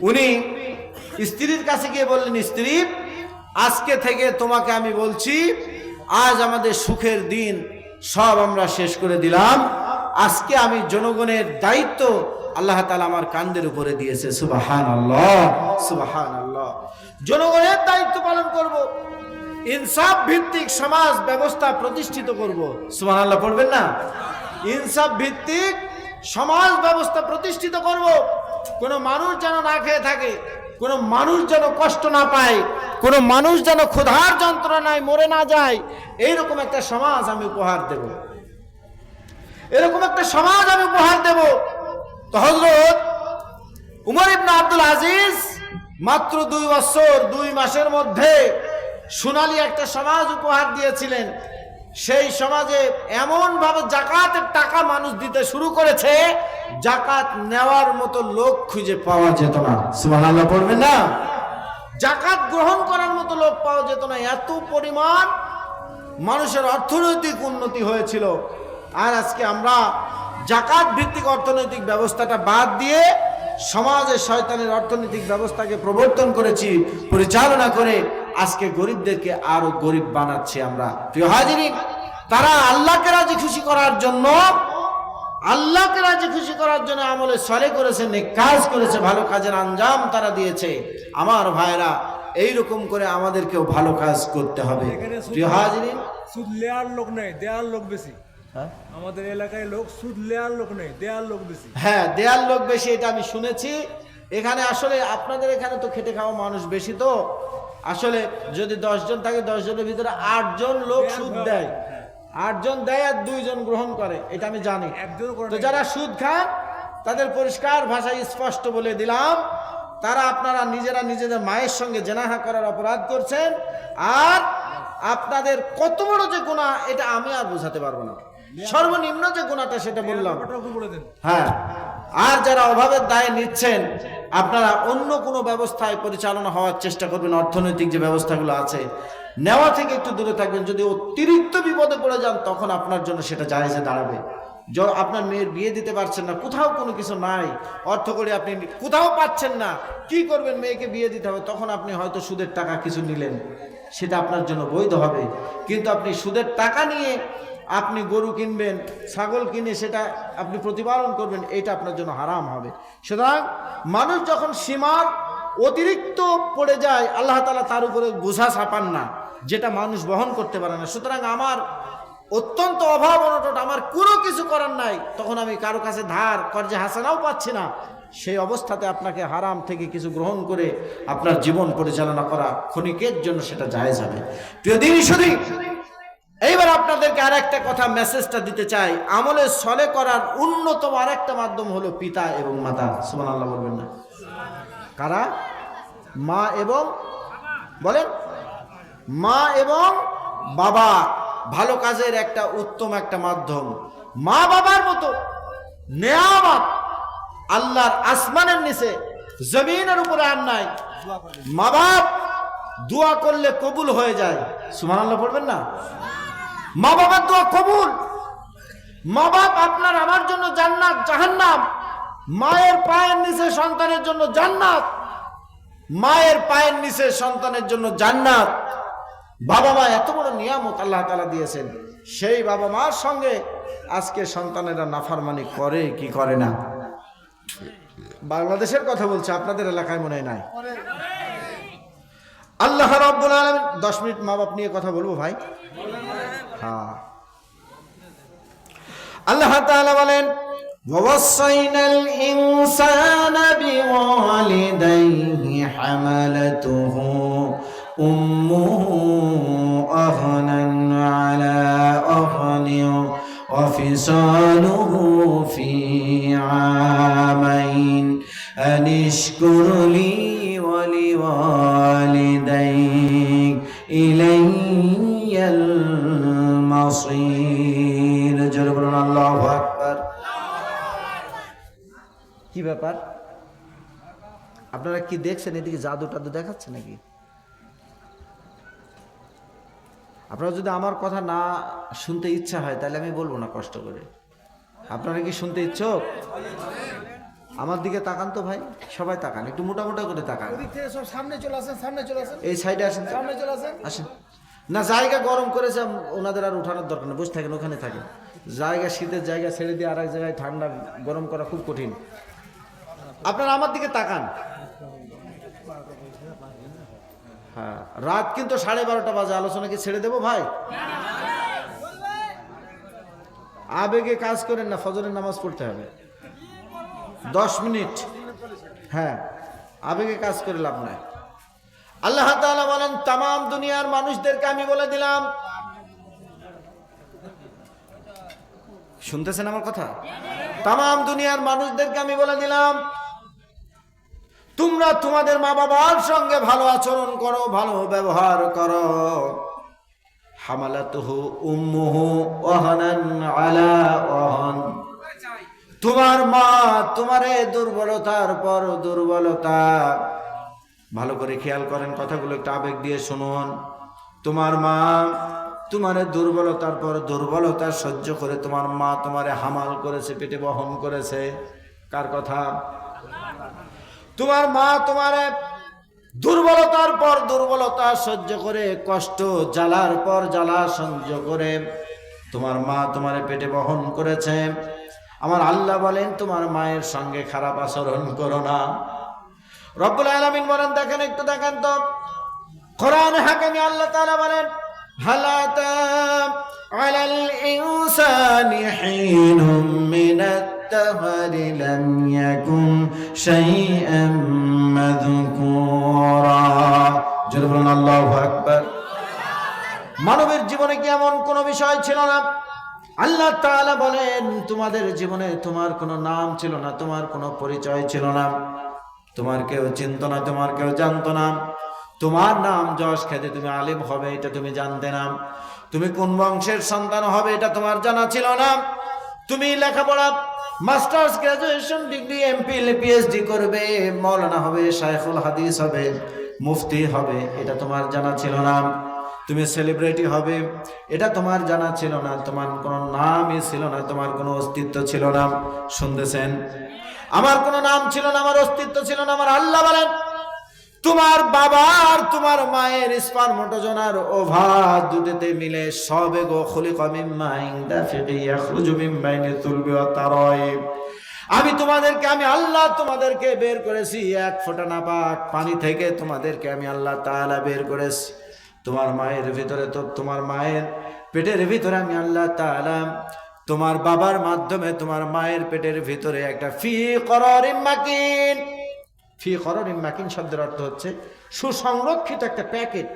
উনি স্ত্রীর কাছে গিয়ে বললেন, স্ত্রী, আজকে থেকে তোমাকে আমি বলছি, আজ আমাদের সুখের দিন সব আমরা শেষ করে দিলাম। আজকে আমি জনগণের দায়িত্ব আল্লাহ তাআলা আমার কাঁধের উপরে দিয়েছে। সুবহানাল্লাহ, সুবহানাল্লাহ। জনগণের দায়িত্ব পালন করব, ইনসাফ ভিত্তিক সমাজ ব্যবস্থা প্রতিষ্ঠিত করব। সুবহানাল্লাহ পড়বেন না? ইনসাফ ভিত্তিক সমাজ ব্যবস্থা প্রতিষ্ঠিত করব। কোনো মানুষ যেন না খেয়ে থাকে, কোনো মানুষ যেন কষ্ট না পায়, কোনো মানুষ যেন ক্ষুধার যন্ত্রণায় মরে না যায়, এইরকম একটা সমাজ আমি উপহার দেব, এরকম একটা সমাজ আমি উপহার দেব। তো হযরত উমর ইবনে আব্দুল আজিজ মাত্র 2 বছর 2 মাসের মধ্যে সোনালী একটা সমাজ উপহার দিয়েছিলেন। সেই সমাজে এমন ভাবে যাকাতের টাকা মানুষ দিতে শুরু করেছে, যাকাত নেওয়ার মতো লোক খুঁজে পাওয়া যেত না। সুবহানাল্লাহ পড়বেন না? যাকাত গ্রহণ করার মতো লোক পাওয়া যেত না, এত পরিমাণ মানুষের অর্থনৈতিক উন্নতি হয়েছিল। আর আজকে আমরা যাকাত ভিত্তিক অর্থনৈতিক ব্যবস্থাটা বাদ দিয়ে সমাজে শয়তানের অর্থনৈতিক ব্যবস্থাকে প্রবর্তন করেছি, পরিচালনা করে আজকে গরিবদেরকে আরো গরিব বানাচ্ছি আমরা। প্রিয় হাজিরিন, তারা আল্লাহকে রাজি খুশি করার জন্য, আল্লাহকে রাজি খুশি করার জন্য আমলে সলে করেছে, নেক কাজ করেছে, ভালো কাজের আঞ্জাম তারা দিয়েছে। আমার ভাইরা, এইরকম করে আমাদেরকেও ভালো কাজ করতে হবে। প্রিয় হাজিরিন, সুদ লেয়ার লোক নেই, দেয়ার লোক বেশি। হ্যাঁ, আমাদের এলাকায় লোক সুদ লেয়ার লোক নেই, দেয়ার লোক বেশি। হ্যাঁ, দেয়ার লোক বেশি, এটা আমি শুনেছি। এখানে আসলে আপনাদের এখানে তো খেটে খাওয়া মানুষ বেশি, তো আসলে যদি 10 জন থাকে, 10 জনের ভিতরে 8 জন লোক সুদ দেয়, 8 জন দেয় আর 2 জন গ্রহণ করে, এটা আমি জানি। তো যারা সুদ খান তাদের পরিষ্কার ভাষায় স্পষ্ট বলে দিলাম, তারা আপনারা নিজেরা নিজেদের মায়ের সঙ্গে জেনাহা করার অপরাধ করছেন। আর আপনাদের কত বড় যে গুনাহ, এটা আমি আর বোঝাতে পারবো না। সর্বনিম্ন যে গুনাহটা সেটা বললাম। হ্যাঁ, আর যারা অভাবের দায়ে নিচ্ছেন, আপনারা অন্য কোনো ব্যবস্থায় পরিচালনা হওয়ার চেষ্টা করবেন। অর্থনৈতিক যে ব্যবস্থাগুলো আছে, নেওয়া থেকে একটু দূরে থাকবেন। যদি অতিরিক্ত বিপদে পড়ে যান, তখন আপনার জন্য সেটা জায়েজে দাঁড়াবে। আপনার মেয়ের বিয়ে দিতে পারছেন না, কোথাও কোনো কিছু নাই, অর্থ করে আপনি কোথাও পাচ্ছেন না, কি করবেন? মেয়েকে বিয়ে দিতে হবে, তখন আপনি হয়তো সুদের টাকা কিছু নিলেন, সেটা আপনার জন্য বৈধ হবে। কিন্তু আপনি সুদের টাকা নিয়ে আপনি গরু কিনবেন, ছাগল কিনে সেটা আপনি প্রতিপালন করবেন, এটা আপনার জন্য হারাম হবে। সুতরাং মানুষ যখন সীমার অতিরিক্ত পড়ে যায়, আল্লাহ তাআলা তার উপরে বোঝা চাপান না, যেটা মানুষ বহন করতে পারে না। সুতরাং আমার অত্যন্ত অভাব অনটন, আমার কোনো কিছু করার নাই, তখন আমি কারো কাছে ধার কর্জে হাসানাও পাচ্ছি না, সেই অবস্থাতে আপনাকে হারাম থেকে কিছু গ্রহণ করে আপনার জীবন পরিচালনা করা ক্ষণিকের জন্য সেটা জায়েজ হবে। প্রিয় দিনী শুধু এইবার আপনাদেরকে আর একটা কথা মেসেজটা দিতে চাই। আমলে সলে করার অন্যতম আর একটা মাধ্যম হলো পিতা এবং মাতা। সুবহানাল্লাহ বলবেন না? কারা? মা এবং, বলেন, মা এবং বাবা ভালো কাজের একটা উত্তম একটা মাধ্যম। মা বাবার মতো নেয়ামত আল্লাহর আসমানের নিচে জমিনের উপরে আর নাই। মা বাপ দোয়া করলে কবুল হয়ে যায়। সুবহানাল্লাহ পড়বেন না? মা বাবার দোয়া কবুল। মা বাপ আপনার আমার জন্য জান্নাত জাহান্নাম। মায়ের পায়ের নিচে সন্তানের জন্য জান্নাত, মায়ের পায়ের নিচে সন্তানের জন্য জান্নাত। বাবা মা এত বড় নিয়ামত আল্লাহ তাআলা দিয়েছেন, সেই বাবা মার সঙ্গে আজকে সন্তানেরা নাফরমানি করে কি করে না? বাংলাদেশের কথা বলছে, আপনাদের এলাকায় মনে হয় নাই। আল্লাহ রাব্বুল আলামিন, 10 মিনিট মা বাপ নিয়ে কথা বলবো ভাই। হ্যাঁ, আল্লাহ তাআলা বলেন, ওয়াসাইনাল ইনসানা বিওয়ালিদাইহি হামালাতুহু উম্মুহু আহনান আলা আহনিন ওয়া ফিসালুহু ফি আমাইন আনিশকুর লি ওয়া লিওয়ালিদাইক ইলাইয়াল মাসির। জোরে বলুন আল্লাহু আকবার। কি ব্যাপার? আপনারা কি দেখছেন? এদিকে জাদু টাদু দেখাচ্ছে নাকি? আপনারা যদি আমার কথা না শুনতে ইচ্ছা হয়, তাহলে আমি বলবো না কষ্ট করে। আপনারা কি শুনতে ইচ্ছুক? আমার দিকে তাকান তো ভাই, সবাই তাকান, একটু মোটা মোটা করে তাকান। ওদিক থেকে সব সামনে চলে আসেন, সামনে চলে আসেন, এই সাইডে আসেন তো। সামনে চলে আসেন। আসেন না, জায়গা গরম করেছে, ওনাদের আর উঠানোর দরকার নেই, বসে থাকেন ওখানে থাকেন। জায়গা, শীতের জায়গা ছেড়ে দিয়ে আর এক জায়গায় ঠান্ডা গরম করা খুব কঠিন। আপনারা আমার দিকে তাকান। হ্যাঁ, রাত কিন্তু 12:30 বাজে, আলোচনা কি ছেড়ে দেবো ভাই? আবেগে কাজ করেন না, ফজরের নামাজ পড়তে হবে 10 মিনিট। হ্যাঁ, আবেগে কাজ করে লাভ নাই। আল্লাহ তাআলা বলেন, তামাম দুনিয়ার মানুষদেরকে আমি বলে দিলাম, শুনতেছেন আমার কথা? তামাম দুনিয়ার মানুষদেরকে আমি বলে দিলাম, তোমরা তোমাদের মা বাবার সঙ্গে ভালো আচরণ করো, ভালো ব্যবহার করো। হামালাতুহু উম্মুহু ওয়াহানান আলা ওয়াহান, তোমার মা তোমারে দুর্বলতার পর দুর্বলতা, ভালো করে খেয়াল করেন কথাগুলো, একটু আবেগ দিয়ে শুনুন। তোমার মা তোমারে দুর্বলতার পর দুর্বলতা সহ্য করে তোমার মা তোমারে হামাল করেছে, পেটে বহন করেছে। কার কথা? তোমার মা তোমারে দুর্বলতার পর দুর্বলতা সহ্য করে, কষ্ট জ্বালার পর জ্বালা সহ্য করে তোমার মা তোমারে পেটে বহন করেছে। আমার আল্লাহ বলেন, তোমার মায়ের সঙ্গে খারাপ আচরণ করো না। রব্বুল আলামিন বলেন, দেখেন একটু দেখেন তো, কোরআন হাকিমে আল্লাহ তাআলা বলেন, হালাতা আলাল ইনসানি হিনুম মিনাত তাহরি লাম ইয়াকুন শাইআম মাযকুরা। জোরে বলুন আল্লাহু আকবার। মানবের জীবনে কি এমন কোনো বিষয় ছিল না? আল্লাহ তাআলা বলেন, তোমাদের জীবনে তোমার কোনো নাম ছিল না, তোমার কোনো পরিচয় ছিল না, তোমার কেউ চিনত না, তোমার কেউ জানতো না। তোমার নাম যশ খেতে তুমি আলিম হবে এটা তুমি জানতে না, তুমি কোন বংশের সন্তান হবে এটা তোমার জানা ছিল না, তুমি লেখাপড়া masters, graduation, degree, MPhil, PhD করবে, মাওলানা হবে, শাইখুল হাদিস হবে, মুফতি হবে, এটা তোমার জানা ছিল না, তুমি সেলিব্রিটি হবে এটা তোমার জানা ছিল না, তোমার কোনো নামই ছিল না, তোমার কোনো অস্তিত্ব ছিল না। শুনতেছেন? আমার কোনো নাম ছিল না, আমার অস্তিত্ব ছিল না। আমার আল্লাহ বলেন, তোমার বাবা আর তোমার মায়ের স্পারমটোজোনার ওভার দুটোতে মিলে সবে গো খুলিকা মিন মাইন দাফিকি ইয়াখরুজু মিন বাইনি তুলবি ওয়া তারাইব, আমি আল্লাহ তোমাদেরকে বের করেছি এক ফোঁটা নাপাক পানি থেকে, তোমাদেরকে আমি আল্লাহ তাআলা বের করেছি। তোমার মায়ের ভিতরে তো, তোমার মায়ের পেটের ভিতরে আমি আল্লাহ তাআলা তোমার বাবার মাধ্যমে তোমার মায়ের পেটের ভিতরে একটা ফি করারিম মাকিন, ফি করারিম মাকিন শব্দের অর্থ হচ্ছে সুসংরক্ষিত একটা প্যাকেট।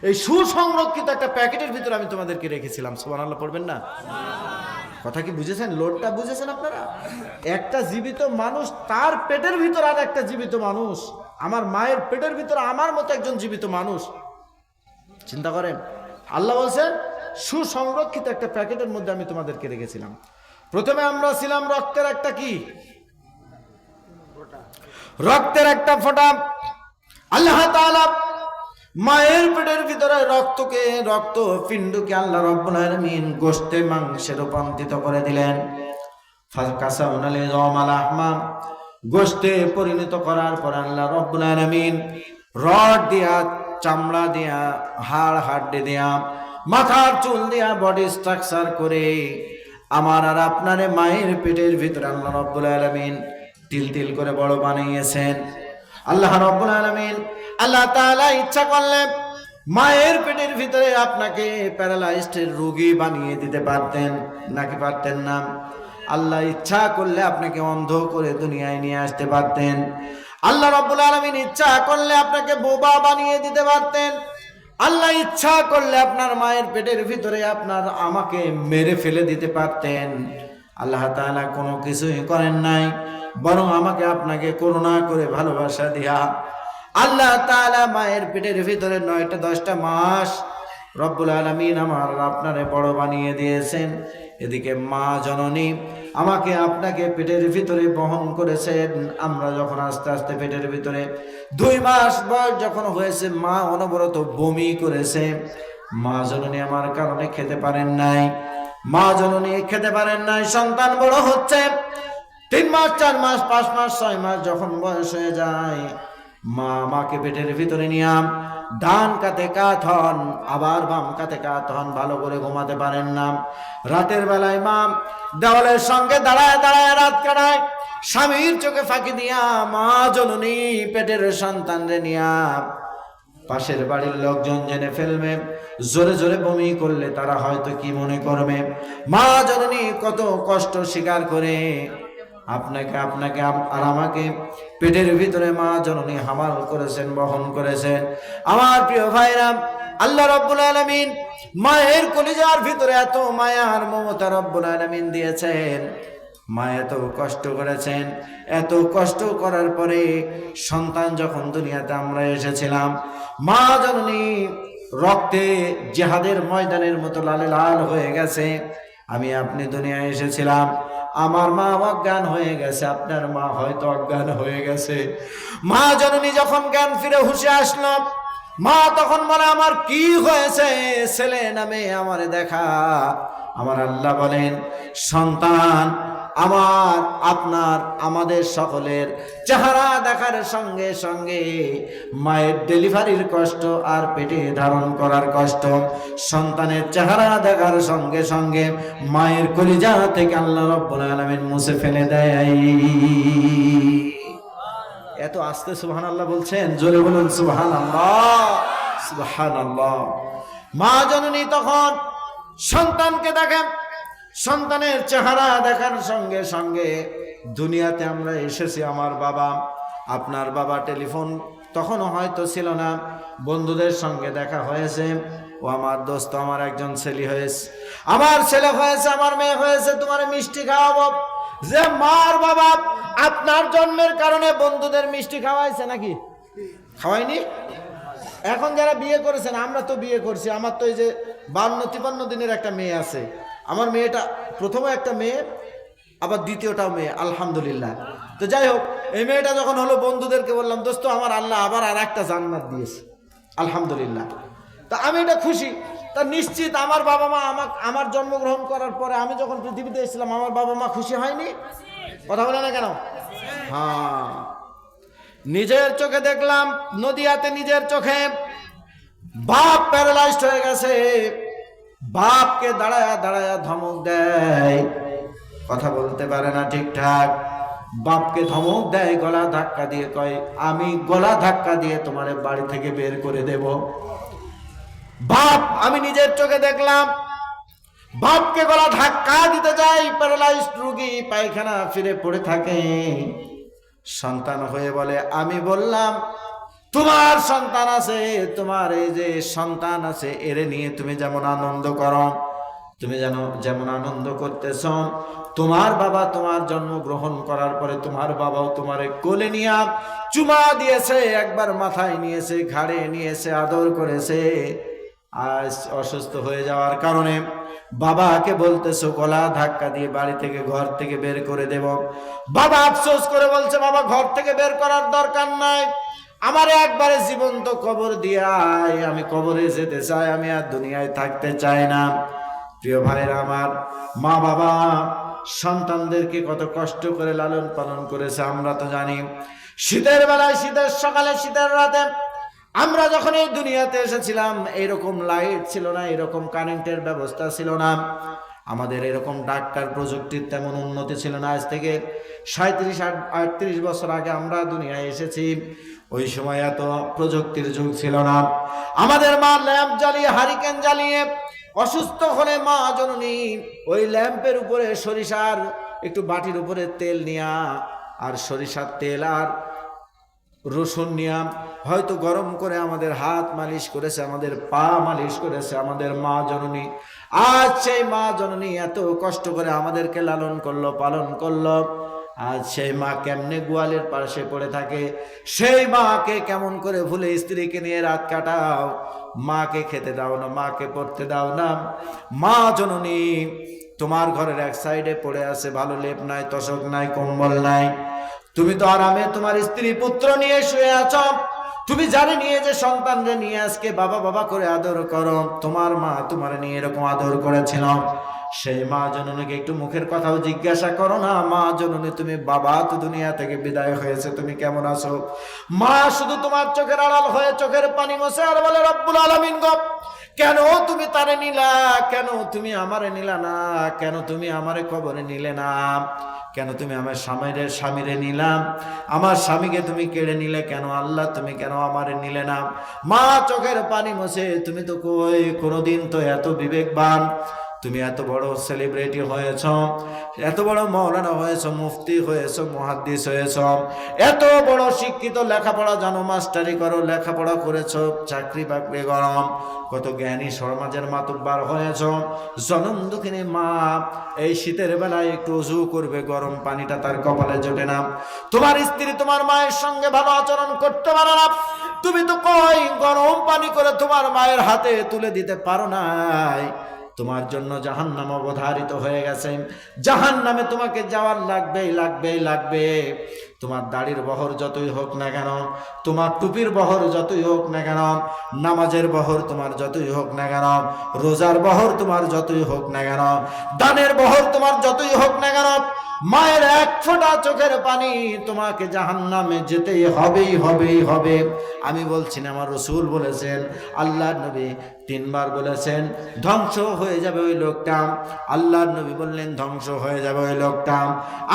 এই সুসংরক্ষিত একটা প্যাকেটের ভিতরে আমি তোমাদেরকে রেখেছিলাম। সুবহানাল্লাহ পড়বেন না? কথা কি বুঝেছেন? লোডটা বুঝেছেন আপনারা? একটা জীবিত মানুষ, তার পেটের ভিতর আর একটা জীবিত মানুষ, আমার মায়ের পেটের ভিতর আমার মতো একজন জীবিত মানুষ। চিন্তা করেন, আল্লাহ বলছেন সুসংরক্ষিত একটা প্যাকেটের মধ্যে আমি তোমাদেরকে রেখেছিলাম। প্রথমে আমরা ছিলাম রক্তের একটা কি, রক্তের একটা ফোঁটা। আল্লাহ তাআলা মায়ের পেটের ভিতরে রক্তকে, রক্ত পিণ্ডকে আল্লাহ রাব্বুল আলামিন গোশতে মাংসে রূপান্তরিত করে দিলেন। ফাকাসাউনা লিযামা লাহমা, গোশতে পরিণত করার পর আল্লাহ রাব্বুল আলামিন রড দিয়া, চামড়া দিয়া, হাড় হাড্ডি দিয়া, মাথার চুল দিয়া বডি স্ট্রাকচার করে আমার আর আপনার মায়ের পেটের ভিতরে আল্লাহ রাব্বুল আলামিন তিল তিল করে বড় বানিয়েছেন। আল্লাহ রাব্বুল আলামিন, আল্লাহ তাআলা ইচ্ছা করলে মায়ের পেটের ভিতরে আপনাকে প্যারালাইজড রোগী বানিয়ে দিতে পারতেন, নাকি পারতেন না? আল্লাহ ইচ্ছা করলে আপনাকে অন্ধ করে দুনিয়ায় নিয়ে আসতে পারতেন। আল্লাহ রাব্বুল আলামিন ইচ্ছা করলে আপনাকে বোবা বানিয়ে দিতে পারতেন। আল্লাহ ইচ্ছা করলে আপনার মায়ের পেটের ভিতরে আপনার আমাকে মেরে ফেলে দিতে পারতেন। আল্লাহ তাআলা কোনো কিছুই করেন নাই, বরং আমাকে আপনাকে করুণা করে ভালোবাসা দিয়া আল্লাহ তাআলা মায়ের পেটের ভিতরে 9টা 10টা মাস রব্বুল আলামিন আমার আপনারে বড় বানিয়ে দিয়েছেন। এদিকে মা জননী আমাকে আপনাকে পেটের ভিতরে বহন করেছেন। আমরা যখন আস্তে আস্তে পেটের ভিতরে 2 মাস বয়স যখন হয়েছে, মা অনবরত বমি করেছে। মা জননী আমার কারণে খেতে পারেন নাই, মা জননী খেতে পারেন নাই। সন্তান বড় হচ্ছে, 3 মাস 4 মাস 5 মাস 6 মাস যখন বয়স হয়ে যায়, মা আমাকে পেটের ভিতরে নিয়ে ডান কাতে কাত হন, আবার বাম কাতে কাত হন, ভালো করে ঘুমাতে পারেন না। রাতের বেলায় মা দেওয়ালের সঙ্গে দাঁড়ায় দাঁড়ায় রাত কাটায়, স্বামীর চোখে ফাঁকি দিয়া মা জননী পেটের সন্তানরে নিয়া পাশের বাড়ির লোকজন জেনে ফেলবে, জোরে জোরে বমি করলে তারা হয়তো কি মনে করবে। মা জননী কত কষ্ট স্বীকার করে আপনাকে আর আমাকে পেটের ভিতরে মা জননী হামাল করেছেন, বহন করেছেন। আমার প্রিয় ভাইরা, আল্লাহ রাব্বুল আলামিন মায়ের কলিজার ভিতরে এত মায়া আর মমতা রব্বুল আলামিন দিয়েছেন। মা এত কষ্ট করেছেন, এত কষ্ট করার পরে সন্তান যখন দুনিয়াতে আমরা এসেছিলাম, মা জননী রক্তে জিহাদের ময়দানের মতো লালে লাল হয়ে গেছে। আমি আপনি দুনিয়ায় এসেছিলাম, আমার মা অজ্ঞান হয়ে গেছে, আপনার মা হয়তো অজ্ঞান হয়ে গেছে। মা জননী যখন জ্ঞান ফিরে হুঁশে আসলো, মা তখন বলে আমার কি হয়েছে, ছেলে নামে আমারে দেখা। আমার আল্লাহ বলেন, সন্তান আমার আপনার আমাদের সকলের চেহারা দেখার সঙ্গে সঙ্গে মায়ের ডেলিভারির কষ্ট আর পেটে ধারণ করার কষ্ট সন্তানের চেহারা দেখার সঙ্গে সঙ্গে মায়ের কলিজা থেকে আল্লাহ রাব্বুল আলামিন মুছে ফেলে দেয়। এত আস্তে সুবহানাল্লাহ বলছেন, জোরে বলুন সুবহানাল্লাহ, সুবহানাল্লাহ। মা জননী তখন সন্তানকে দেখেন, সন্তানের চেহারা দেখার সঙ্গে সঙ্গে দুনিয়াতে আমরা এসেছি। আমার বাবা, আপনার বাবা টেলিফোন তখনও হয়তো ছিল না, বন্ধুদের সঙ্গে দেখা হয়েছে। ও আমার দোস্ত, আমার একজন ছেলে হয়েছে, আমার ছেলে হয়েছে, আমার মেয়ে হয়েছে, তোমার মিষ্টি খাওয়াবো। যে মার বাবা আপনার জন্মের কারণে বন্ধুদের মিষ্টি খাওয়াইছে নাকি? খাওয়াইনি? এখন যারা বিয়ে করেছেন, আমরা তো বিয়ে করছি, আমার তো এই যে 52-53 দিনের একটা মেয়ে আছে। আমার মেয়েটা প্রথমে একটা মেয়ে, আবার দ্বিতীয়টাও মেয়ে, আলহামদুলিল্লাহ। তো যাই হোক, এই মেয়েটা যখন হলো, বন্ধুদেরকে বললাম, দোস্ত আমার আল্লাহ আবার আর একটা জান্নাত দিয়েছে, আলহামদুলিল্লাহ। তা আমি এটা খুশি। তা নিশ্চিত আমার বাবা মা আমার জন্মগ্রহণ করার পরে আমি যখন পৃথিবীতে এসেছিলাম, আমার বাবা মা খুশি হয়নি? কথা বলে না কেন? হ্যাঁ, নিজের চোখে দেখলাম নদিয়াতে, নিজের চোখে বাপ প্যারালাইজড হয়ে গেছে। বাপকে দাঁড়ায়া দাঁড়ায়া ধমক দেয়, কথা বলতে পারে না ঠিকঠাক। বাপকে ধমক দেয়, গলা ধাক্কা দিয়ে কয়, আমি গলা ধাক্কা দিয়ে তোমার বাড়ি থেকে বের করে দেব। বাপ, আমি নিজের চোখে দেখলাম বাপকে গলা ধাক্কা দিতে যাই, প্যারালাইজড রোগী পায়খানা ফিরে পড়ে থাকে। সন্তান হয়ে বলে, আমি বললাম তোমার সন্তান আছে, তোমার এই যে সন্তান আছে, এর নিয়ে তুমি যেমন আনন্দ করো, তুমি যেমন আনন্দ করতেছ, তোমার বাবা তোমার জন্মগ্রহণ করার পরে তোমার বাবাও তোমারে কোলে নিয়ে চুমা দিয়েছে, একবার মাথায় নিয়েছে, ঘাড়ে নিয়েছে, আদর করেছে। আজ অসুস্থ হয়ে যাওয়ার কারণে বাবাকে বলতেছো গলা ধাক্কা দিয়ে বাড়ি থেকে, ঘর থেকে বের করে দেব। বাবা আফসোস করে বলছে, বাবা ঘর থেকে বের করার দরকার নাই, আমার একবারে জীবন্ত কবর দিয়াই, আমি কবরে যেতে চাই, আমি আর দুনিয়ায় থাকতে চাই না। প্রিয় ভাইরা আমার, মা বাবা সন্তানদেরকে কত কষ্ট করে লালন পালন করেছে আমরা তো জানি। শীতের বেলায়, শীতের সকালে, শীতের রাতে আমরা যখন এই দুনিয়াতে এসেছিলাম, এরকম লাইট ছিল না, এরকম কারেন্টের ব্যবস্থা ছিল না, আমাদের এরকম ডাক্তার প্রযুক্তির তেমন উন্নতি ছিল না। আজ থেকে 37-38 বছর আগে আমরা দুনিয়ায় এসেছি, ওই সময় এত প্রযুক্তির যুগ ছিল না। আমাদের মা ল্যাম্প জ্বালিয়ে, হারিকেন জ্বালিয়ে, অসুস্থ হলে মা জননী ওই ল্যাম্পের উপরে সরিষার একটু বাটির উপরে তেল নিয়া, আর সরিষার তেল আর রসুন নিয়া হয়তো গরম করে আমাদের হাত মালিশ করেছে, আমাদের পা মালিশ করেছে আমাদের মা জননী। আজ সেই মা জননী এত কষ্ট করে আমাদেরকে লালন করলো, পালন করলো। আজ সেই মা কেমনে গোয়ালের পাশে পড়ে থাকে, সেই মাকে কেমন করে ভুলে স্ত্রীকে নিয়ে রাত কাটাও, মাকে খেতে দাও না, মাকে পড়তে দাও না। মা জননী তোমার ঘরের এক সাইডে পড়ে আছে, ভালো লেপ নাই, তোশক নাই, কম্বল নাই, তুমি তো আরামে তোমার স্ত্রী পুত্র নিয়ে শুয়ে আছো। তুমি জানি নিয়ে যে সন্তানরে নিয়ে আজকে বাবা বাবা করে আদর করো, তোমার মা তোমার নিয়ে এরকম আদর করেছিল। সেই মা জননীকে একটু মুখের কথাও জিজ্ঞাসা করো না, মা জননী তুমি বাবা তো দুনিয়া থেকে বিদায় হয়েছে, তুমি কেমন আছো? মা শুধু তোমার চোখের আড়াল হয়ে চোখের পানি মোছে আর বলে রব্বুল আলামিন গো, কেন তুমি তারে নিলা, কেন তুমি আমারে নিলা না, কেন তুমি আমারে কবরে নিলে না, কেন তুমি আমার স্বামীরে নিলাম, আমার স্বামীকে তুমি কেড়ে নিলে কেন আল্লাহ, তুমি কেন আমারে নিলে না? মা চোখের পানি মোছে, তুমি তো কই কোনোদিন তো এত বিবেকবান, তুমি এত বড় সেলিব্রিটি হয়েছ, এত বড় মাওলানা হয়েছ, মুফতি হয়েছ, মুহাদ্দিস হয়েছ, এত বড় শিক্ষিত, লেখাপড়া জানো, মাস্টারি করো, লেখাপড়া করেছ, চাকরি বাকরি গরম, কত জ্ঞানী সমাজের মাতব্বার হয়েছ, জনম দুঃখিনী মা এই শীতের বেলায় একটু উজু করবে, গরম পানিটা তার কপালে জোটে না, তোমার স্ত্রী তোমার মায়ের সঙ্গে ভালো আচরণ করতে পারো না, তুমি তো কই গরম পানি করে তোমার মায়ের হাতে তুলে দিতে পারো নাই, তোমার জন্য জাহান্নাম অবধারিত হয়ে গেছে, জাহান্নামে তোমাকে যাওয়ার লাগবে। তোমার দাড়ির বহর যতই হোক না কেন, তোমার টুপির বহর যতই হোক না কেন, নামাজের বহর তোমার যতই হোক না কেন, রোজার বহর তোমার যতই হোক না কেন, দানের বহর তোমার যতই হোক না কেন, মায়ের এক ফোঁটা চোখের পানি তোমাকে জাহান্নামে যেতেই হবে। আমি বলছি না, আমার রাসূল বলেছেন, আল্লাহর নবী 3 বার বলেছেন ধ্বংস হয়ে যাবে ওই লোকটা, আল্লাহর নবী বললেন ধ্বংস হয়ে যাবে ওই লোকটা।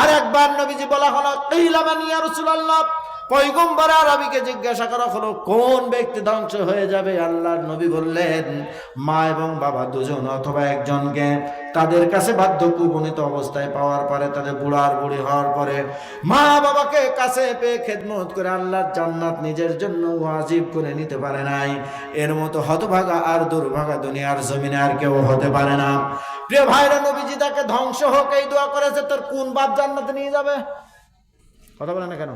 আর একবার নবীজি বলা হলো কিলা মান ইয়া রাসূলুল্লাহ, পয়গম্বর আরবিকে জিজ্ঞাসা করা হলো কোন ব্যক্তি ধ্বংস হয়ে যাবে? আল্লাহর নবী বললেন মা এবং বাবা দুজন অথবা একজনকে তাদের কাছে বার্ধক্য উপনীত অবস্থায় পাওয়ার পরে, তাদের বুড়ি হওয়ার পরে মা বাবাকে কাছে পেয়ে খেদমত করে আল্লাহর জান্নাত নিজের জন্য ওয়াজিব করে নিতে পারে নাই, এর মতো হতভাগা আর দুর্ভাগা দুনিয়ার জমিনে আর কেউ হতে পারে না। প্রিয় ভাইরা, নবীজি তাকে ধ্বংস হোক এই দোয়া করেছে, তোর কোন বাপ জান্নাতে নিয়ে যাবে? কথা বলে না কেন?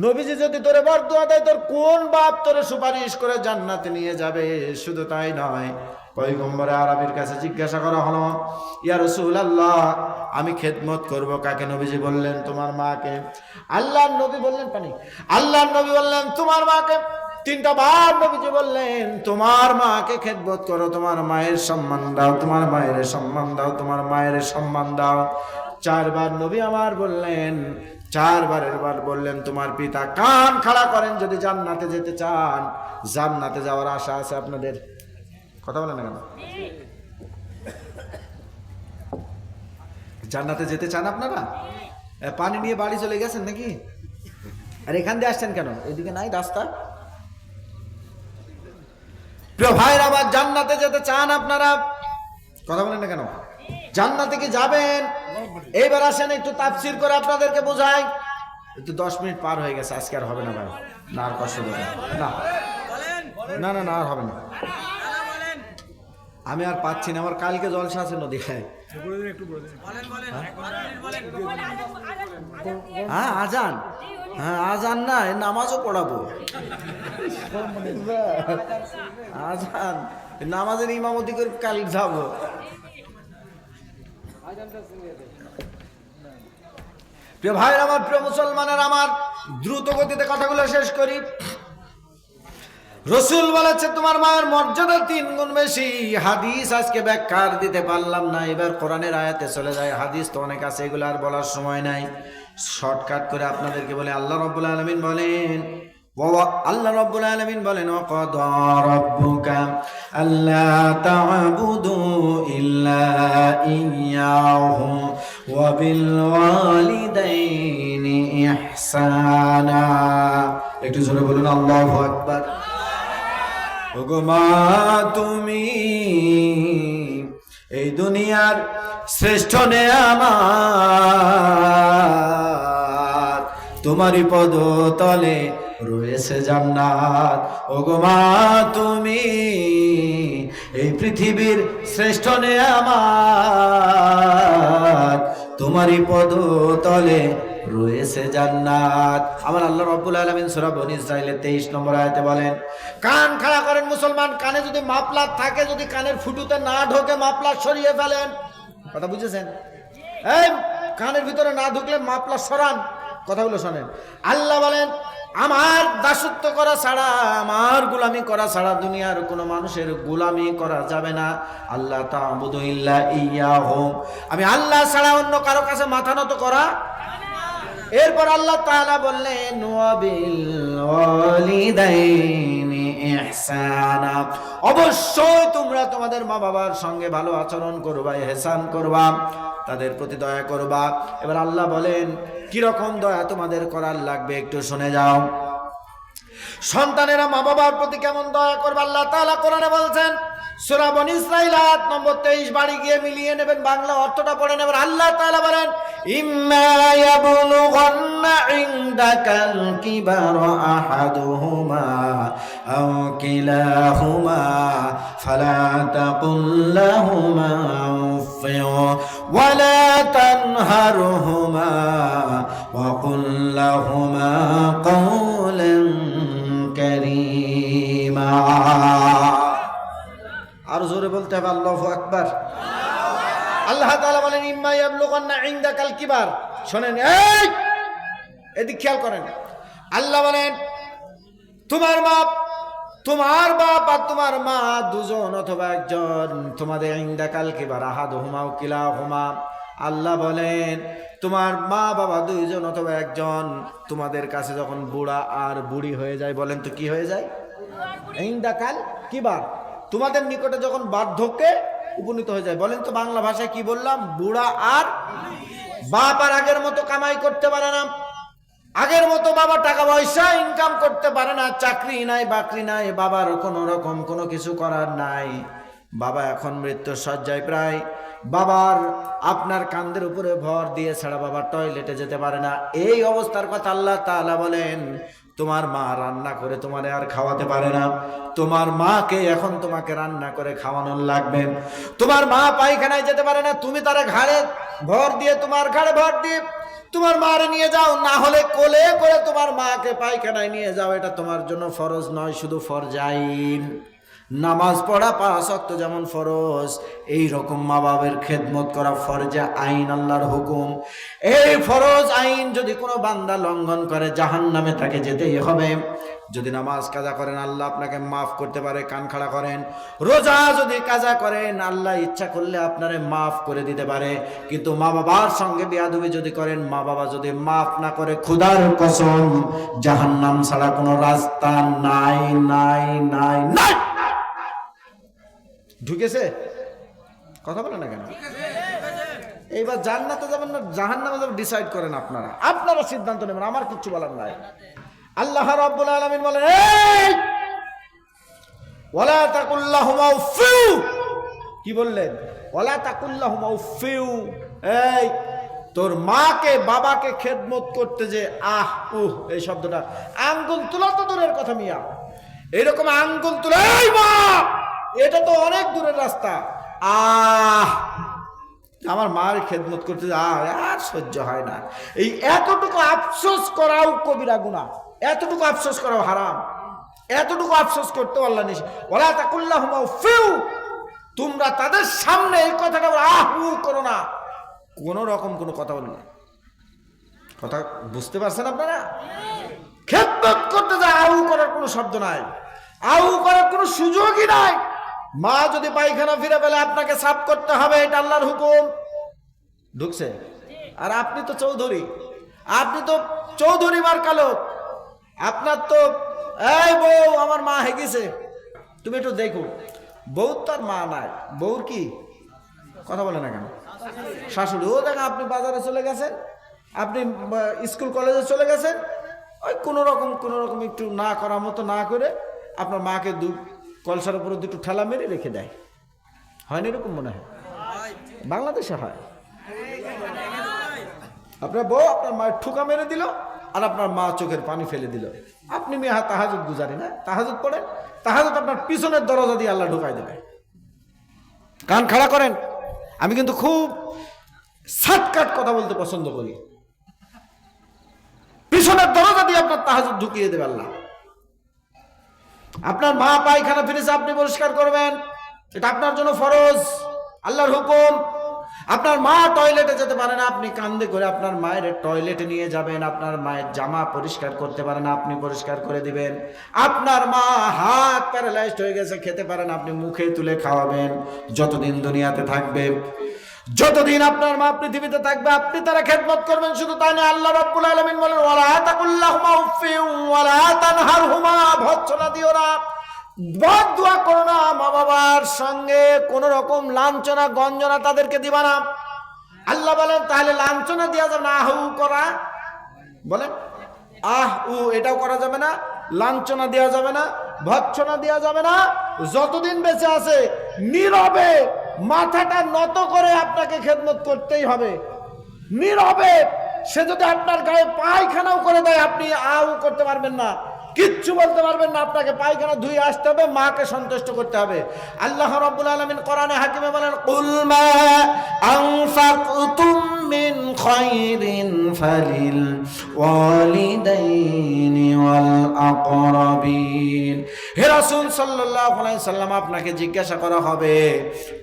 নবীজি যদি তোরে বরদোয়া দেয়, তোর কোন বাপ তোরে সুপারিশ করে জান্নাতে নিয়ে যাবে? শুধু তাই নয়, পয়গম্বর আরবির কাছে জিজ্ঞাসা করা হলো ইয়া রাসূলুল্লাহ আমি খেদমত করব কাকে? নবীজি বললেন তোমার মাকে। আল্লাহর নবী বললেন পানি। আল্লাহর নবী বললেন তোমার মাকে। 3টা বার নবীজি বললেন তোমার মাকে খেদমত করো, তোমার মায়ের সম্মান দাও, তোমার মায়ের সম্মান দাও, তোমার মায়ের সম্মান দাও। 4 বার নবী আমার বললেন, 4 বারের বার বললেন তোমার পিতা। কান খাড়া করেন যদি জান্নাতে যেতে চান, জান্নাতে যাওয়ার আশা আছে আপনাদের? কথা বলেন না কেন? জান্নাতে যেতে চান আপনারা? পানি নিয়ে বাড়ি চলে গেছেন নাকি? আর এখান দিয়ে আসছেন কেন? এদিকে নাই রাস্তা? প্রিয় ভাইরা আমার, জান্নাতে যেতে চান আপনারা? কথা বলেন না কেন? জান্নাতে কি যাবেন? এইবার আসেন একটু তাফসীর করে আপনাদেরকে বোঝাই। একটু 10 মিনিট পার হয়ে গেছে, আজকে আর হবে না ভাই, না আর কষ্ট দেবেন না, না আর হবে না, আমি আর পাচ্ছি না, আমার কালকে জলসা আছে নদী খায়। হ্যাঁ আজান, হ্যাঁ আজান না, নামাজও পড়াবো। আজান নামাজের ইমামতি করে কাল যাবো। প্রিয় ভাইয়ের আমার, প্রিয় মুসলমানের আমার, দ্রুত গতিতে কথাগুলো শেষ করি। রাসূল বলেছে তোমার মায়ের মর্যাদা 3 গুণ বেশি। হাদিস আজকে ব্যাখ্যা দিতে পারলাম না, এবার কোরআনের আয়াতে চলে যায়। হাদিস তো অনেক আছে, এগুলো আর বলার সময় নাই, শর্টকাট করে আপনাদেরকে বলে। আল্লাহ রাব্বুল আলামিন বলেন, আল্লাহ রাব্বুল আলামিন বলেন ওয়াকাদা রাব্বুকা আল্লা তা'বুদু ইল্লা ইয়্যাহু ওয়া বিল ওয়ালিদাইনি ইহসানা। একটু জোরে বলুন আল্লাহু আকবার। ওগো মা তুমি এই দুনিয়ার শ্রেষ্ঠ নেয়ামত, তোমারই পদতলে রয়েছে জান্নাত। ওগো মা তুমি এই পৃথিবীর শ্রেষ্ঠ নেয়ামত, তোমারই পদতলে রয়েছে জান্নাত। আমার আল্লাহ রাব্বুল আলামিন সূরা বনী ইসরাঈলের 23 নম্বর আয়াতে বলেন, কান খাড়া করেন মুসলমান, কানে যদি মাফলার থাকে, যদি কানের ফুটুতে না ঢোকে মাফলার সরিয়ে ফেলেন। কথা বুঝেছেন? এই কানের ভিতরে না ঢুকলে মাফলার সরান। কথাগুলো শোনেন। আল্লাহ বলেন আমার দাসত্ব করা ছাড়া, আমার গোলামি করা ছাড়া দুনিয়ার কোনো মানুষের গোলামি করা যাবে না। আল্লাহ তা'বুদু ইল্লা ইয়াহু, আমি আল্লাহ ছাড়া অন্য কারো কাছে মাথা নত করা। এরপর আল্লাহ তাআলা বললেন ওয়া বিল ওয়ালিদাইনি ইহসানা, অবশ্যই তোমরা তোমাদের মা বাবার সঙ্গে ভালো আচরণ করবা, ইহসান করবা, তাদের প্রতি দয়া করবা। এবার আল্লাহ বলেন কি রকম দয়া তোমাদের করার লাগবে একটু শুনে যাও। সন্তানেরা মা বাবার প্রতি কেমন দয়া করবে আল্লাহ তাআলা কোরআনে বলছেন, সূরা বনী ইসরাঈল আয়াত নম্বর 23, বাড়ি গিয়ে মিলিয়ে নেবেন, বাংলা অর্থটা পড়ে নেবেন। আল্লাহ তাআলা বলেন ইম্মা ইয়াবলুগান্না ইনদাকাল কিবারা আহাদুহুমা আও কিলাহুমা ফালা তাকুল লাহুমা উফফিন ওয়া লা তানহারহুমা ওয়া কুল লাহুমা কাওলান কারীমা। আর জোরে বলতে হবে আল্লাহু আকবার। আল্লাহ তাআলা বলেন ইম্মা ইয়াবলুগান্না ইনদাকাল কিবার, শুনেন, এই এদিক খেয়াল করেন। আল্লাহ বলেন তোমার বাপ আর তোমার মা দুজন অথবা একজন তোমাদের ইনদাকাল কিবার আহাদুহুমা ওয়া কিলাহুমা, আল্লাহ বলেন তোমার মা বাবা দুইজন অথবা একজন তোমাদের কাছে যখন বুড়া আর বুড়ি হয়ে যায়, বলেন তো কি হয়ে যায়? ইনদাকাল কিবার, তোমাদের নিকটে যখন বার্ধক্যে উপনীত হয়ে যায়। বলেন তো বাংলা ভাষায় কি বললাম? বুড়া আর বাপ আর আগের মতো কামাই করতে পারে না, আগের মতো বাবা টাকা পয়সা ইনকাম করতে পারে না, চাকরি নাই বাকরি নাই, বাবার কোনো রকম কোনো কিছু করার নাই। বাবা এখন মৃত্যুর শয্যায় প্রায়, বাবার আপনার কাঁধের উপরে ভর দিয়ে ছাড়া বাবা টয়লেটে যেতে পারে না। এই অবস্থার কথা আল্লাহ তাআলা বলেন তোমার মা রান্না করে তোমারে আর খাওয়াতে পারে না, তোমার মাকে এখন তোমাকে রান্না করে খাওয়ানোর লাগবে। তোমার মা পায়খানায় যেতে পারে না, তুমি তারে ঘাড়ে ভর দিয়ে, তোমার ঘাড়ে ভর দিয়ে তোমার মারে নিয়ে যাও, না হলে কোলে করে তোমার মাকে পায়খানায় নিয়ে যাও। এটা তোমার জন্য ফরজ নয়, শুধু ফরজাইন। নামাজ পড়া 5 ওয়াক্ত যেমন ফরজ, এই রকম মা বাবার খেদমত করা ফরজে আইন, আল্লাহর হুকুম। এই ফরজ আইন যদি কোনো বান্দা লঙ্ঘন করে জাহান্নামে তাকে যেতেই হবে। যদি নামাজ কাজা করেন আল্লাহ আপনাকে মাফ করতে পারে, কান খাড়া করেন। রোজা যদি কাজা করেন আল্লাহ ইচ্ছা করলে আপনারে মাফ করে দিতে পারে। কিন্তু মা বাবার সঙ্গে বেয়াদবি যদি করেন, মা বাবা যদি মাফ না করে, খোদার কসম জাহান্নাম ছাড়া কোনো রাস্তা নাই নাই নাই নাই। ঢুকেছে? কথা বলে না কেন? এইবার জান্নাতে যাবেন না জাহান্নামে যাবেন ডিসাইড করেন আপনারা, আপনারা সিদ্ধান্ত নেবেন, আমার কিচ্ছু বলার নাই। আল্লাহ রাব্বুল আলামিন বলেন এই ওয়ালা তাকুল্লাহুমা উফফিউ, কি বললেন? ওয়ালা তাকুল্লাহুমা উফফিউ, এই তোর মাকে বাবাকে খেদমত করতে যে এই শব্দটা, আঙ্গুল তোলা তো দূরের কথা মিয়া, এইরকম আঙ্গুল তোলা, এই মা এটা তো অনেক দূরের রাস্তা, আমার মার খেদমত করতে আর সহ্য হয় না। এই এতটুকু আফসোস করাও কবিরা গুনাহ, এতটুকু আফসোস করাও হারাম, এতটুকু আফসোস করতে আল্লাহ নিষেধ। ওয়ালা তাকুল্লাহুমা উফফিউ, তোমরা তাদের সামনে এই কথাটা করো না, কোন রকম কোনো কথা বলো না। কথা বুঝতে পারছেন আপনারা? খেদমত করতে যা করার কোনো শব্দ নাই, করার কোনো সুযোগই নাই। মা যদি পায়খানা ফিরে পেলে আপনাকে সাফ করতে হবে, এটা আল্লাহর হুকুম। ঢুকছে? আর আপনি তো চৌধুরী মার্কা লোক, আপনার তো এই বউ আমার মা হয়ে গেছে, তুমি একটু দেখো। বউ তার মা নাই, বউর কি কথা বলে না কেন? শাশুড়ি। ও দেখা আপনি বাজারে চলে গেছেন, আপনি স্কুল কলেজে চলে গেছেন, ওই কোনো রকম একটু না করার মতো না করে আপনার মাকে কলসার উপরে দুটো ঠেলা মেরে রেখে দেয়। হয় না এরকম? মনে হয় বাংলাদেশে হয়। আপনার বউ আপনার মায়ের ঠুকা মেরে দিল, আর আপনার মা চোখের পানি ফেলে দিল। আপনি মেয়ে তাহাজ্জুদ গুজারি না, তাহাজ্জুদ পড়েন, তাহাজ্জুদ আপনার পিছনের দরজা দিয়ে আল্লাহ ঢুকাই দেবে। কান খাড়া করেন। আমি কিন্তু খুব শর্টকাট কথা বলতে পছন্দ করি। পিছনের দরজা দিয়ে আপনার তাহাজ্জুদ ঢুকিয়ে দেবে আল্লাহ। আপনার মা পায়খানা ফিরেছে, আপনি পরিষ্কার করবেন, এটা আপনার জন্য ফরজ, আল্লাহর হুকুম। আপনার মা টয়লেটে যেতে পারে না, আপনি কান্দে করে আপনার মায়ের টয়লেটে নিয়ে যাবেন। আপনার মায়ের জামা পরিষ্কার করতে পারে না, আপনি পরিষ্কার করে দিবেন। আপনার মা হাত প্যারালাইজড হয়ে গেছে, খেতে পারেন, আপনি মুখে তুলে খাওয়াবেন। যতদিন দুনিয়াতে থাকবে, যতদিন আপনার মা পৃথিবীতে থাকবে, আপনি তারা খেদমত করবেন। শুধু তাই না, আল্লাহ রাব্বুল আলামিন বলেন ওয়ালা তাকুল্লাহুমা উফফিন ওয়ালা তানহারহুমা, ভৎসনা দিও না, বদ দোয়া করো না। মা বাবার সঙ্গে কোন রকম লাঞ্ছনা গঞ্জনা তাদেরকে দিবা না। আল্লাহ বলেন তাহলে লাঞ্ছনা দেওয়া যাবে না, আহু করা বলেন এটাও করা যাবে না, লাঞ্ছনা দেওয়া যাবে না, ভৎসনা দেওয়া যাবে না। যতদিন বেঁচে আছে নীরবে মাথাটা নত করে আপনাকে খেদমত করতেই হবে, নীরবে। সে যদি আপনার গায়ে পায়খানাও করে দেয়, আপনি আউ করতে পারবেন না, কিচ্ছু বলতে পারবেন না। আপনাকে পায়খানা ধুয়ে আসতে হবে, মাকে সন্তুষ্ট করতে হবে। আল্লাহ রাব্বুল আলামিন কোরআনে হাকিমে বলেন কুল মা আনফাকতুম মিন খায়রিন ফালিল ওয়ালিদাইনি ওয়াল আকরাবিন। হে রাসূল সাল্লাল্লাহু আলাইহি সাল্লাম, আপনাকে জিজ্ঞাসা করা হবে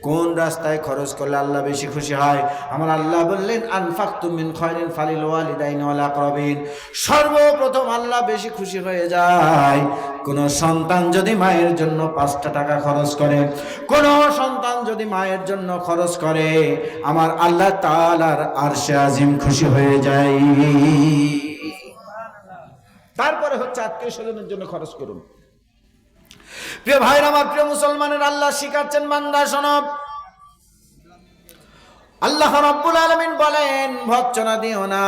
কোন রাস্তায় খরচ করলে আল্লাহ বেশি খুশি হয়। আমার আল্লাহ বললেন আনফাকতুম মিন খায়রিন ফালিল ওয়ালিদাইনি ওয়াল আকরাবিন। সর্বপ্রথম আল্লাহ বেশি খুশি হয়ে যায় কোন সন্তান যদি মায়ের জন্য 5টা টাকা খরচ করে, কোন সন্তান যদি মায়ের জন্য খরচ করে, আমার আল্লাহ তাআলার আরশে আজিম খুশি হয়ে যায়। তারপরে হচ্ছে আত্মীয় স্বজনের জন্য খরচ করুন। প্রিয় ভাইরা আমার, প্রিয় মুসলমানের, আল্লাহ শিখাচ্ছেন বান্দা শোনো, আল্লাহ রাব্বুল আলামিন বলেন ভৎসনা দিও না,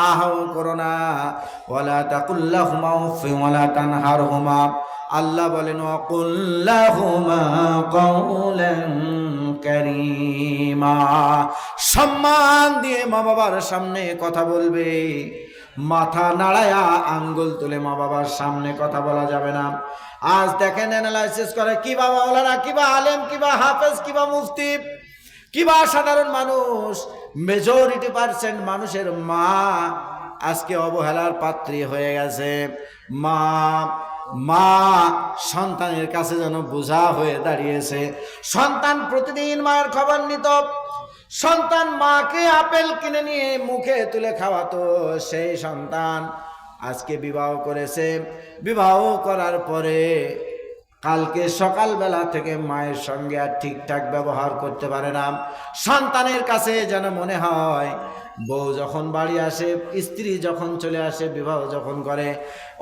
আহাও করো না, ওয়ালা তাকুল্লাহুমা উফফিন ওয়ালা তানহারহুমা। আল্লাহ বলেন ওয়াকুল্লাহুমা কাওলান কারীমা, সম্মান দিয়ে মা বাবার সামনে কথা বলবে। মাথা নাড়ায়া আঙ্গুল তুলে মা বাবার সামনে কথা বলা যাবে না। আজ দেখেন অ্যানালাইসিস করে কিবা মাওলানা, কিবা আলেম, কিবা হাফেজ, কিবা মুফতি, কিবা সাধারণ মানুষ, মেজরিটি পার্সেন্ট মানুষের মা আজকে অবহেলার পাত্রী হয়ে গেছে। মা সন্তানের কাছে যেন বোঝা হয়ে দাঁড়িয়েছে। সন্তান প্রতিদিন মায়ের খবর নিত, সন্তান মাকে আপেল কিনে নিয়ে মুখে তুলে খাওয়াতো। সেই সন্তান আজকে বিবাহ করেছে, বিবাহ করার পরে কালকে সকালবেলা থেকে মায়ের সঙ্গে আর ঠিকঠাক ব্যবহার করতে পারে না। সন্তানের কাছে যেন মনে হয় বউ যখন বাড়ি আসে, স্ত্রী যখন চলে আসে, বিবাহ যখন করে,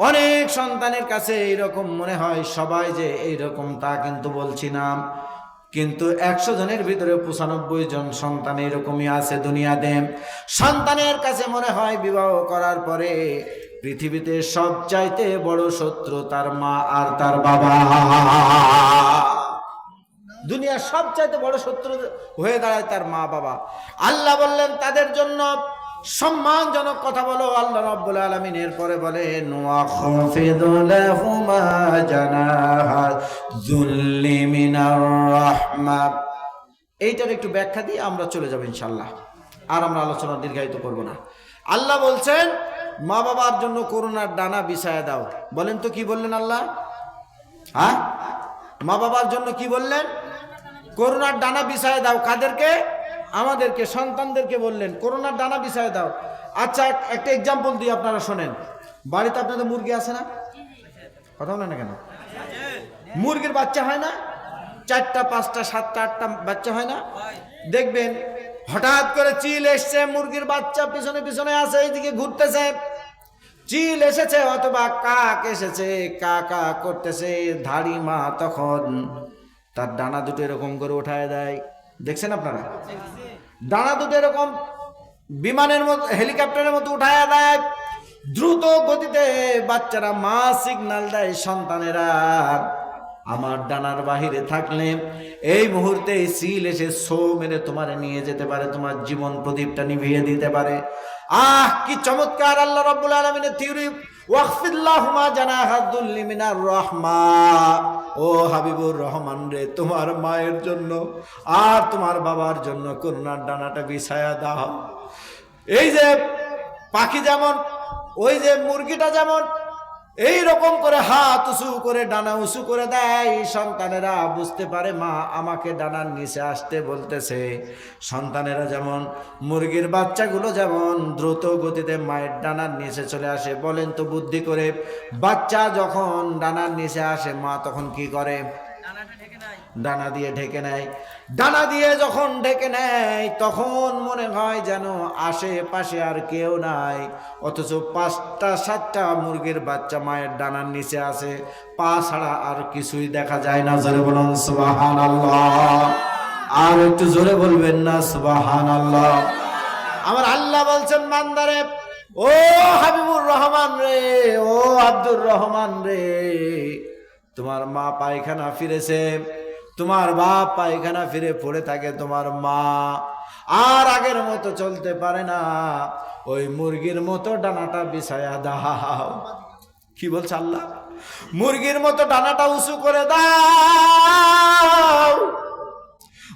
অনেক সন্তানের কাছে এইরকম মনে হয়। সবাই যে এইরকম তা কিন্তু বলছি না, কিন্তু 100 জনের ভিতরে 95 জন সন্তান এরকমই আছে দুনিয়াতে। সন্তানের কাছে মনে হয় বিবাহ করার পরে পৃথিবীতে সবচাইতে বড় শত্রু তার মা আর তার বাবা। দুনিয়ার সবচাইতে বড় শত্রু হয়ে দাঁড়ায় তার মা বাবা। আল্লাহ বললেন তাদের জন্য সম্মানজনক কথা বলো। আল্লাহ রাব্বুল আলামিন এরপরে বলেন ওয়াখফিদ লাহুমা জানাহা যুল্লি মিনার রাহমা। এইটার একটু ব্যাখ্যা দিয়ে আমরা চলে যাব ইনশাআল্লাহ, আর আমরা আলোচনা দীর্ঘায়িত করব না। আল্লাহ বলছেন মা বাবার জন্য করুণার ডানা বিছায়া দাও। বলেন তো কি বললেন আল্লাহ? হ্যাঁ, মা বাবার জন্য কি বললেন? করুণার ডানা বিছায়া দাও। কাদেরকে? আমাদেরকে, সন্তানদেরকে বললেন করুণার ডানা বিছায়া দাও। আচ্ছা, একটা এক্সাম্পল দিই, আপনারা শোনেন। বাড়িতে আপনাদের মুরগি আছে না? কথা বলেন না কেন? মুরগির বাচ্চা হয় না? 4টা 5টা 7টা 8টা বাচ্চা হয় না? দেখবেন হঠাৎ করে চিল এসছে, মুরগির বাচ্চা পিছনে পিছনে আছে, এইদিকে ঘুরতেছে। চিল এসেছে অথবা কাক এসেছে, কাকা করতেছে। ধাড়ি মা তখন তার ডানা দুটো এরকম করে উঠায় দেয়। দেখছেন আপনারা? ডানা দুটো এরকম বিমানের মতো, হেলিকপ্টারের মতো উঠায় দেয়। দ্রুত গতিতে বাচ্চারা মা সিগন্যাল দেয় সন্তানেরা আমার ডানার বাহিরে থাকলে এই মুহূর্তে সিল এসে সো মেরে তোমারে নিয়ে যেতে পারে, তোমার জীবন প্রদীপটা নিভিয়ে দিতে পারে। কি চমৎকার আল্লাহ রাব্বুল আলামিনের থিওরি। ওয়াখফিল্লাহুমা জানাহা যুল্লি মিনার রাহমা। ও হাবিবুর রহমান রে, তোমার মায়ের জন্য আর তোমার বাবার জন্য করুণার ডানাটা বিছায়া দাও। এই যে পাখি যেমন, ওই যে মুরগিটা যেমন এই রকম করে হাত উঁচু করে ডানা উঁচু করে দেয়। সন্তানেরা বুঝতে পারে মা আমাকে ডানার নিচে আসতে বলতেছে। সন্তানেরা যেমন মুরগির বাচ্চাগুলো যেমন দ্রুত গতিতে মায়ের ডানার নিচে চলে আসে, বলেন তো বুদ্ধি করে, বাচ্চা যখন ডানার নিচে আসে মা তখন কি করে? ডানা দিয়ে ঢেকে নেয়। ডানা দিয়ে যখন ঢেকে নেয় তখন মনে হয় যেন আশেপাশে আর কেউ নাই, অথচ 5টা-7টা মুরগির বাচ্চা মায়ের ডানার নিচে আছে, পা ছাড়া আর কিছুই দেখা যায় না। জোরে বলুন সুবহানাল্লাহ। আর একটু জোরে বলবেন না সুবহানাল্লাহ। আমার আল্লাহ বলছেন বান্দারে, ও হাবিবুর রহমান রে, ও আব্দুর রহমান রে, তোমার মা পায়খানা ফিরেছে, তোমার বাপ পায়খানা ফিরে পড়ে থাকে, তোমার মা আর আগের মতো চলতে পারে না, ওই মুরগির মতো ডানাটা বিছায়া দাও। কি বলছে আল্লাহ? মুরগির মতো ডানাটা উঁচু করে দাও,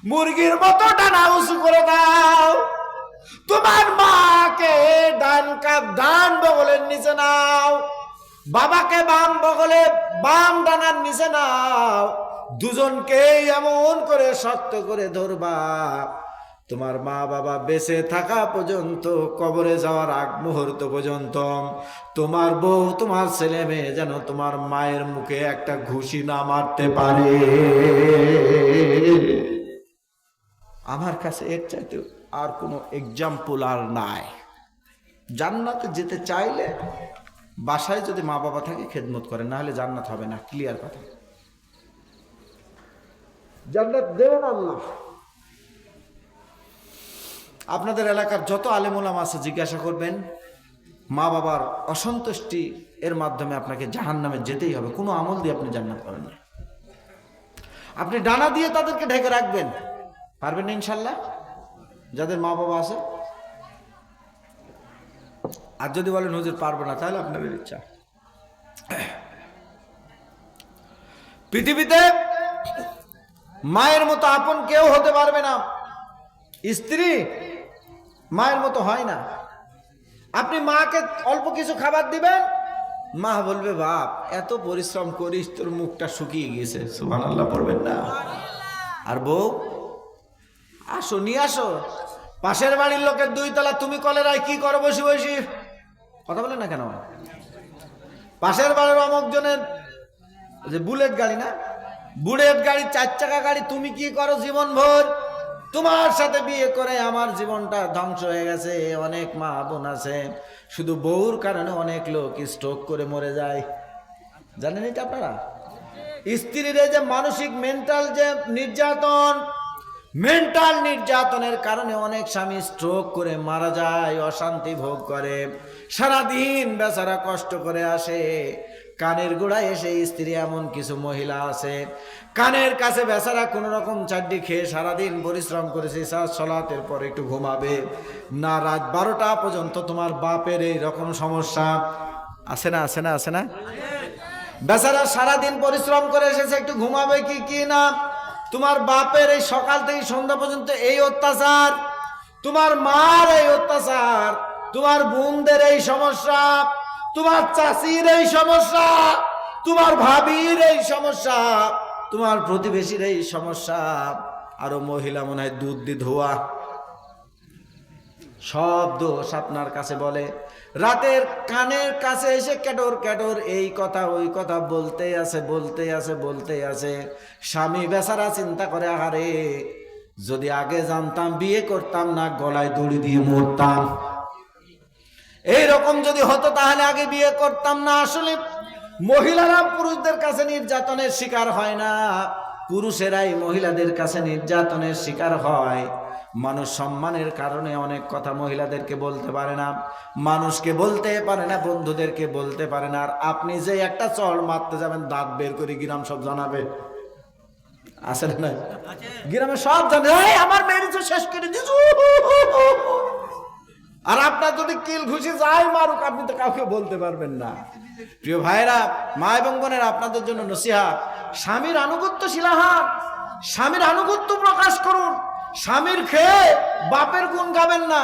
মুরগির মতো ডানা উঁচু করে দাও। তোমার মাকে ডান বগলের নিচে নাও, বাবাকে বাম বগলে বাম ডানার নিচে নাও, দুজনকে এমন করে শক্ত করে ধরবা, তোমার মা বাবা বেঁচে থাকা পর্যন্ত, কবরে যাওয়ার আগ মুহূর্ত পর্যন্ত তোমার বউ তোমার ছেলে মেয়ে যেন তোমার মায়ের মুখে একটা ঘুষি না মারতে পারে। আমার কাছে এর চাইতে আর কোনো এক্সাম্পল আর নাই। জান্নাতে যেতে চাইলে বাসায় যদি মা বাবা থাকে খেদমত করে, না হলে জান্নাত হবে না। ক্লিয়ার কথা। জান্নাত দেবেন আল্লাহ। আপনাদের এলাকার যত আলেম ওলামা আছে জিজ্ঞাসা করবেন, মা বাবার অসন্তুষ্টি এর মাধ্যমে আপনাকে জাহান্নামে যেতেই হবে, কোনো আমল দিয়ে আপনি জান্নাত পাবেন না। আপনি ডানা দিয়ে তাদেরকে ঢেকে রাখবেন, পারবেন না ইনশাল্লাহ? যাদের মা বাবা আছে। আর যদি বলেন হুজুর পারবো না, তাহলে আপনাদের ইচ্ছা। পৃথিবীতে মায়ের মতো আপন কেউ হতে পারবে না। স্ত্রী মায়ের মতো হয় না। আপনি মাকে অল্প কিছু খাবার দিবেন, মা বলবে বাপ এত পরিশ্রম করিস, তোর মুখটা শুকিয়ে গেছে, সুবহানাল্লাহ পড়বেন না? আর বউ, আসো নিয়ে আসো, পাশের বাড়ির লোকের 2 তলা, তুমি কলেরায় কি করো বসে বসে? কথা বলেন না কেন? পাশের বাড়ির অমুক জনের যে বুলেট গাড়ি, না বুলেট গাড়ি, 4 চাকা গাড়ি, তুমি কি করো জীবন ভর? তোমার সাথে বিয়ে করে আমার জীবনটা ধ্বংস হয়ে গেছে। অনেক মা বোন আছে শুধু বউর কারণে অনেক লোক স্ট্রোক করে মরে যায়। জানেন এটা আপনারা? স্ত্রীর যে মানসিক মেন্টাল যে নির্যাতন, মেন্টাল নির্যাতনের কারণে অনেক স্বামী স্ট্রোক করে মারা যায়, অশান্তি ভোগ করে, সারাদিন বেচারা কষ্ট করে আসে। কানের গোড়ায় এসে স্ত্রী, এমন কিছু মহিলা আছে কানের কাছে বেচারা কোন রকম চাড্ডি খেয়ে সারাদিন পরিশ্রম করেছে, সালাতের পর একটু ঘুমাবে না, রাত 12টা পর্যন্ত। তোমার বাপের এই রকম সমস্যা আছে না? আছে না? আছে না? বেচারা সারাদিন পরিশ্রম করে এসেছে, একটু ঘুমাবে কি না? তোমার বাপের এই সকাল থেকে সন্ধ্যা পর্যন্ত এই অত্যাচার, তোমার মার এই অত্যাচার, তোমার বোনদের এই সমস্যা, তোমার চাচির এই সমস্যা, তোমার ভাবির এই সমস্যা, তোমার প্রতিবেশীর এই সমস্যা, আরো মহিলা মনে হয় দুধ দিয়ে ধোয়া, সব দোষ আপনার কাছে বলে। রাতের কানের কাছে এসে ক্যাটর ক্যাটর এই কথা ওই কথা বলতে আছে, বলতে আছে, বলতে আছে। স্বামী বেচারা চিন্তা করে, আহারে যদি আগে জানতাম বিয়ে করতাম না, গলায় দড়ি দিয়ে মরতাম। এইরকম যদি হতো তাহলে আগে বিয়ে করতাম না। আসলে মহিলারা পুরুষদের কাছে নির্যাতনের শিকার হয় না, পুরুষেরাই মহিলাদের কাছে নির্যাতনের শিকার হয়। মানুষ সম্মানের কারণে অনেক কথা মহিলাদেরকে বলতে পারে না, মানুষকে বলতে পারে না, বন্ধুদেরকে বলতে পারে না। আর আপনি যে একটা চড় মারতে যাবেন, দাঁত বের করে গ্রাম সব জানাবে, আছে না? গ্রামে সব জানে, আমার মেয়ের শেষ করে দিয়েছো। আর আপনার যদি কিল ঘুষি যাই মারুক, আপনি তো কাউকে বলতে পারবেন না। প্রিয় ভাইরা, মা এবং বোনেরা, আপনাদের জন্য নসিহত, স্বামীর আনুগত্যশীল হন, স্বামীর আনুগত্য প্রকাশ করুন। স্বামীর খেয়ে বাপের গুণ গাবেন না,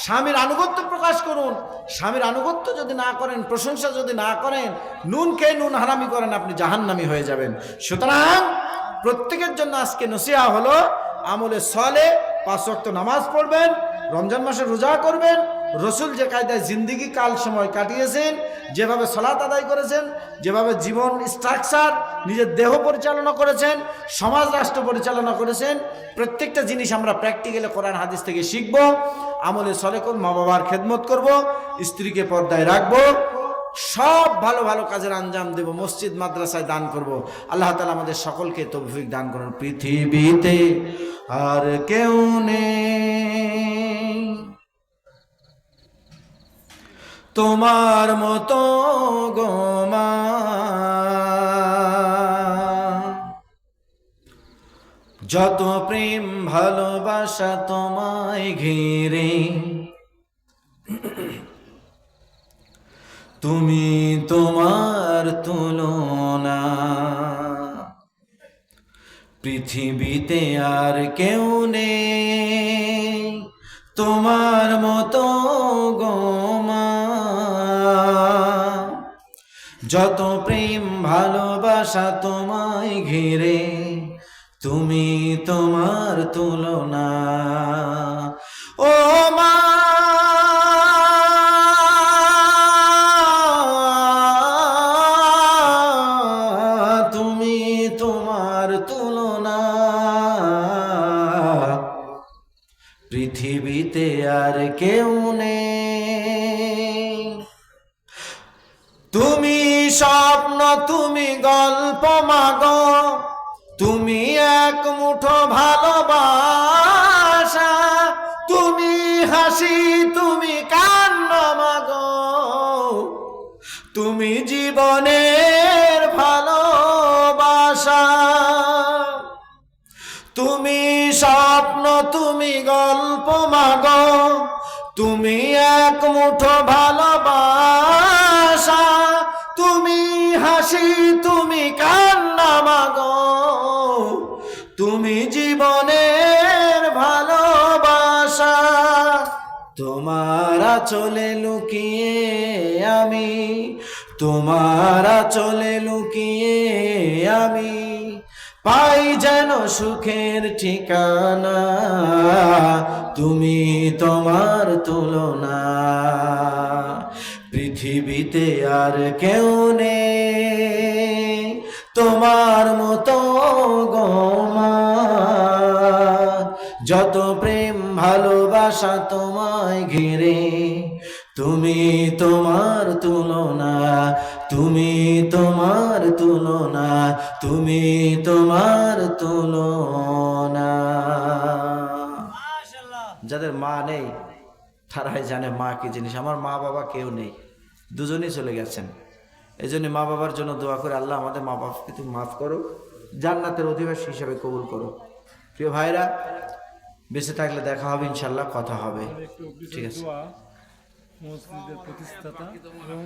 স্বামীর আনুগত্য প্রকাশ করুন। স্বামীর আনুগত্য যদি না করেন, প্রশংসা যদি না করেন, নুন খেয়ে নুন হারামি করেন, আপনি জাহান্নামী হয়ে যাবেন। সুতরাং প্রত্যেকের জন্য আজকে নসিহা হলো, আমলে সলে 5 ওয়াক্ত নামাজ পড়বেন, রমজান মাসে রোজা করবেন। রসুল যে কায়দায় জিন্দিগি কাল সময় কাটিয়েছেন, যেভাবে সালাত আদায় করেছেন, যেভাবে জীবন স্ট্রাকচার নিজের দেহ পরিচালনা করেছেন, সমাজ রাষ্ট্র পরিচালনা করেছেন, প্রত্যেকটা জিনিস আমরা প্র্যাকটিক্যালি কোরআন হাদিস থেকে শিখব। আমলে সলে করব, মা বাবার খেদমত করব, স্ত্রীকে পর্দায় রাখবো, সব ভালো ভালো কাজের আঞ্জাম দেব, মসজিদ মাদ্রাসায় দান করব। আল্লাহ তাআলা আমাদের সকলকে তৌফিক দান করুন। পৃথিবীতে আর কেউ নেই তোমার মতো গো মা, যত প্রেম ভালোবাসা তোমায় ঘিরে, তুমি তোমার তুলনা পৃথিবীতে আর কেউ নেই তোমার মতো গো মা, যত প্রেম ভালোবাসা তোমায় ঘিরে, তুমি তোমার তুলনা। ও মা তুমি তোমার তুলনা, পৃথিবীতে আর কেউ নেই। তুমি স্বপ্ন, তুমি গল্প মাগো, তুমি এক মুঠো ভালোবাসা, তুমি হাসি, তুমি কান্না মাগো, তুমি জীবনের ভালোবাসা। তুমি স্বপ্ন, তুমি গল্প মাগো, তুমি এক মুঠো ভালোবাসা, তুমি হাসি, তুমি কান্না মাগো, তুমি জীবনের ভালোবাসা। তোমার আঁচলে লুকিয়ে আমি, তোমার আঁচলে লুকিয়ে আমি পাই যেন সুখের ঠিকানা, তুমি তোমার তুলনা, পৃথিবীতে আর কেউ নেই তোমার মতো গো মা, যত প্রেম ভালোবাসা তোমায় ঘিরে, তুমি তোমার তুলনা, তুমি তোমার তুলনা, তুমি তোমার তুলনা। যাদের মা নেই তারাই জানে মা কি জিনিস। আমার মা বাবা কেউ নেই, দুজনেই চলে গেছেন। এই জন্য মা বাবার জন্য দোয়া করে, আল্লাহ আমাদের মা বাবাকে তুমি মাফ করো, জান্নাতের অধিবাসী হিসাবে কবুল করো। প্রিয় ভাইরা, বেঁচে থাকলে দেখা হবে ইনশাল্লাহ, কথা হবে। ঠিক আছে। মসজিদের প্রতিষ্ঠাতা এবং